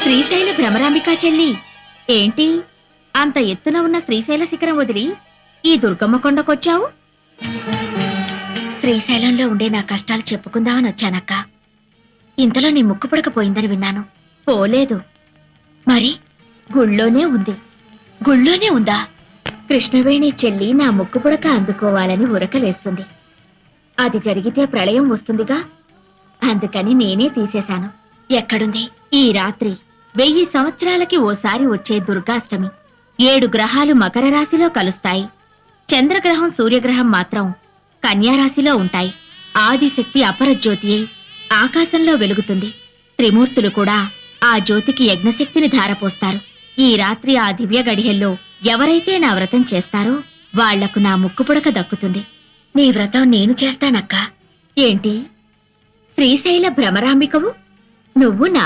శ్రీశైల భ్రమరాంబికా చెల్లి, ఏంటి అంత ఎత్తున ఉన్న శ్రీశైల శిఖరం వదిలి ఈ దుర్గమ్మ కొండకొచ్చావు? శ్రీశైలంలో ఉండే నా కష్టాలు చెప్పుకుందామని వచ్చానక్క. ఇంతలో నీ ముక్కు పుడకపోయిందని విన్నాను. పోలేదు. మరి గుళ్ళోనే ఉంది. గుళ్ళోనే ఉందా? కృష్ణవేణి చెల్లి నా ముక్కు పుడక అందుకోవాలని ఉరకలేస్తుంది. అది జరిగితే ప్రళయం వస్తుందిగా, అందుకని నేనే తీసేశాను. ఎక్కడుంది? ఈ రాత్రి 1000 సంవత్సరాలకి ఓసారి వచ్చే దుర్గాష్టమి. 7 గ్రహాలు మకర రాశిలో కలుస్తాయి. చంద్రగ్రహం సూర్యగ్రహం మాత్రం కన్యారాశిలో ఉంటాయి. ఆదిశక్తి అపరజ్యోతి అయి ఆకాశంలో వెలుగుతుంది. త్రిమూర్తులు కూడా ఆ జ్యోతికి యజ్ఞశక్తిని ధారపోస్తారు. ఈ రాత్రి ఆ దివ్య గడియల్లో ఎవరైతే నా వ్రతం చేస్తారో వాళ్లకు నా ముక్కుపుడక దక్కుతుంది. నీ వ్రతం నేను చేస్తానక్కా. ఏంటి శ్రీశైల భ్రమరాంబికవు? నువ్వు నా